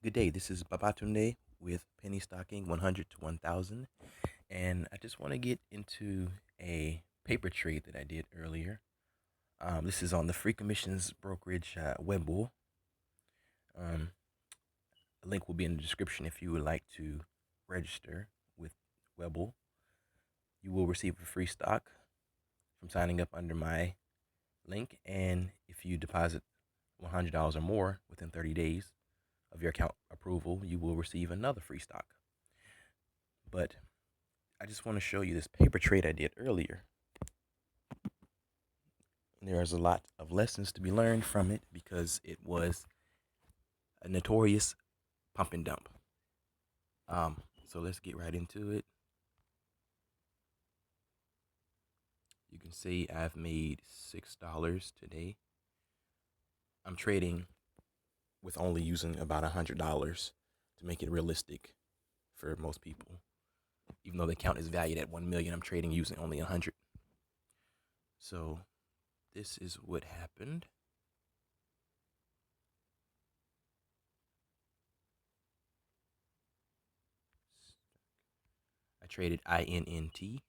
Good day. This is Babatunde with Penny Stocking 100 to 1000. And I just want to get into a paper trade that I did earlier. This is on the Free Commissions Brokerage Webbull. Um, a link will be in the description if you would like to register with Webbull. You will receive a free stock from signing up under my link. And if you deposit $100 or more within 30 days of your account approval, you will receive another free stock. But I just want to show you this paper trade I did earlier. There's a lot of lessons to be learned from it because it was a notorious pump and dump. So let's get right into it. You can see I've made $6 today. I'm trading with only using about $100 to make it realistic for most people. Even though the account is valued at 1 million, I'm trading using only 100. So this is what happened. I traded INNT,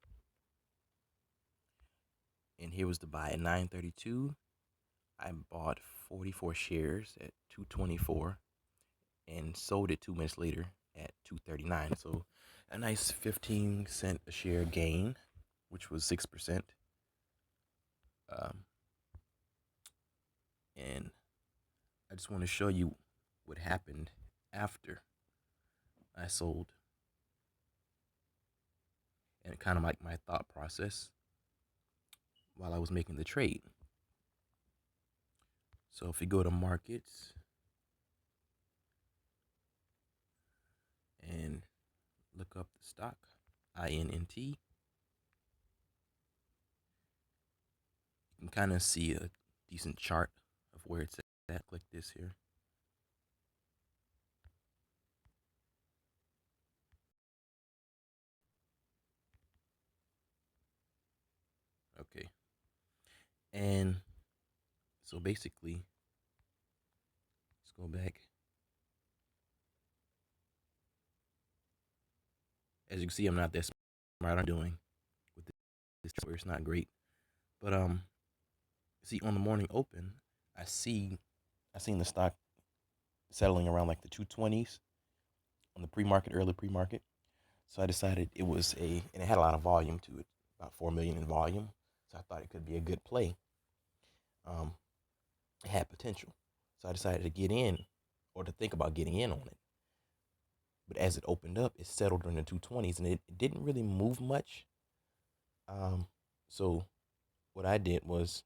and here was the buy at 932. I bought 44 shares at 224 and sold it 2 minutes later at 239. So a nice 15 cent a share gain, which was 6%. And I just want to show you what happened after I sold and kind of like my thought process while I was making the trade. So if you go to markets and look up the stock, INNT, you can kind of see a decent chart of where it's at. Click this here. Okay. And so basically, let's go back. As you can see, I'm not that smart. I'm doing with this where it's not great. But see on the morning open, I seen the stock settling around like the 220s on the pre-market, early pre-market. So I decided it was and it had a lot of volume to it, about 4 million in volume. So I thought it could be a good play. Um, it had potential. So I decided to get in or to think about getting in on it. But as it opened up, it settled in the 220s and it didn't really move much. So what I did was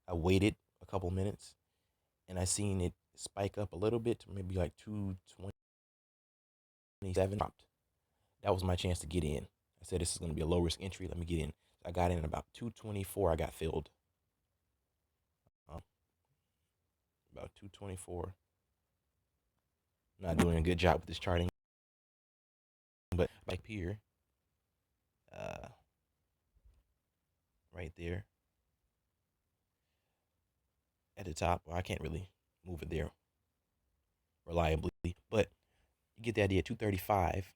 I waited a couple minutes and I seen it spike up a little bit to maybe like 227. Dropped. That was my chance to get in. I said this is going to be a low risk entry. Let me get in. I got in at about 224. I got filled. Um, about 224. Not doing a good job with this charting, but like here, uh, right there at the top. Well, I can't really move it there reliably, but you get the idea. 235.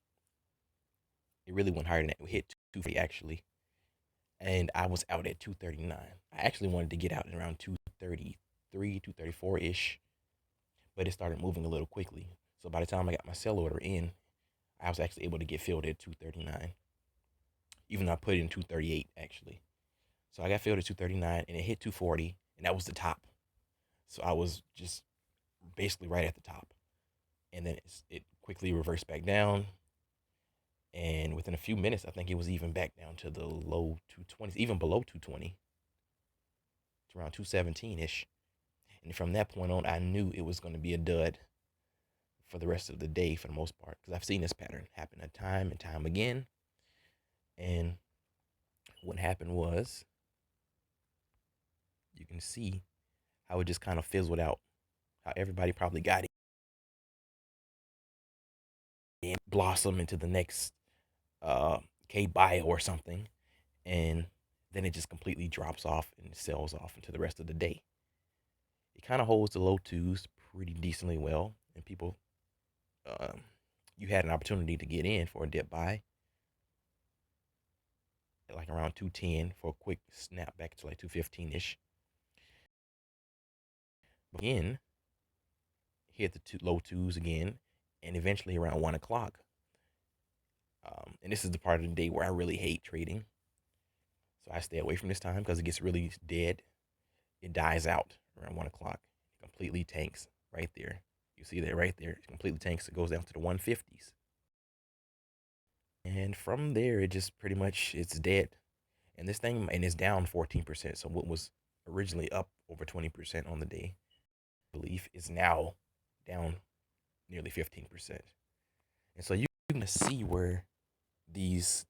It really went higher than that. We hit 240 actually, and I was out at 239. I actually wanted to get out at around 233, 234 ish, but it started moving a little quickly. So by the time I got my sell order in, I was actually able to get filled at 239, even though I put in 238 actually. So I got filled at 239 and it hit 240, and that was the top. So I was just basically right at the top. And then it quickly reversed back down. And within a few minutes, I think it was even back down to the low 220s, even below 220, to around 217 ish. And from that point on, I knew it was going to be a dud for the rest of the day for the most part, because I've seen this pattern happen time and time again. And what happened was, you can see how it just kind of fizzled out, how everybody probably got it and blossom into the next K bio or something, and then it just completely drops off and sells off into the rest of the day. It kind of holds the low twos pretty decently well, and people um, you had an opportunity to get in for a dip buy at like around 210 for a quick snap back to like 215 ish. Again, hit the low twos again, and eventually around 1 o'clock. And this is the part of the day where I really hate trading. So I stay away from this time because it gets really dead. It dies out around 1 o'clock. It completely tanks right there. You see that right there? It completely tanks. It goes down to the 150s. And from there, it just pretty much it's dead. And this thing and it's down 14%. So what was originally up over 20% on the day, I believe, is now down nearly 15%. And so you're gonna see where these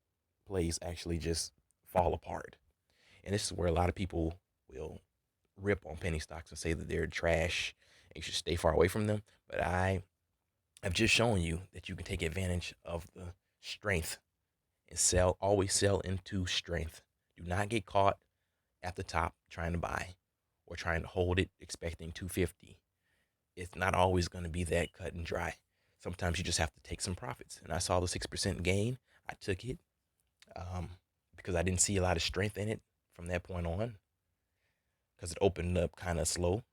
plays actually just fall apart. And this is where a lot of people will rip on penny stocks and say that they're trash and you should stay far away from them. But I have just shown you that you can take advantage of the strength and sell, always sell into strength. Do not get caught at the top trying to buy or trying to hold it expecting 250. It's not always going to be that cut and dry. Sometimes you just have to take some profits. And I saw the 6% gain. I took it um, because I didn't see a lot of strength in it from that point on because it opened up kind of slow.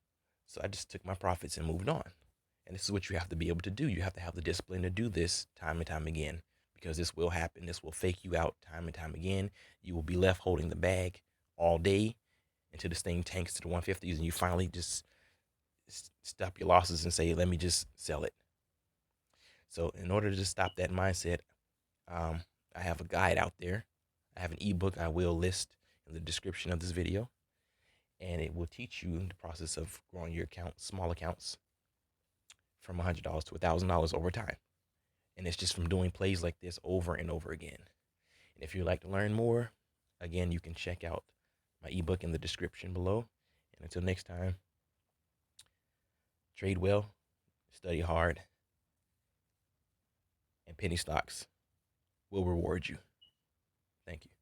So I just took my profits and moved on. And this is what you have to be able to do. You have to have the discipline to do this time and time again because this will happen. This will fake you out time and time again. You will be left holding the bag all day until this thing tanks to the 150s and you finally just stop your losses and say, let me just sell it. So in order to just stop that mindset, I have a guide out there. I have an ebook I will list in the description of this video. And it will teach you the process of growing your account, small accounts, from $100 to $1,000 over time. And it's just from doing plays like this over and over again. And if you'd like to learn more, again, you can check out my ebook in the description below. And until next time, trade well, study hard, and penny stocks will reward you. Thank you.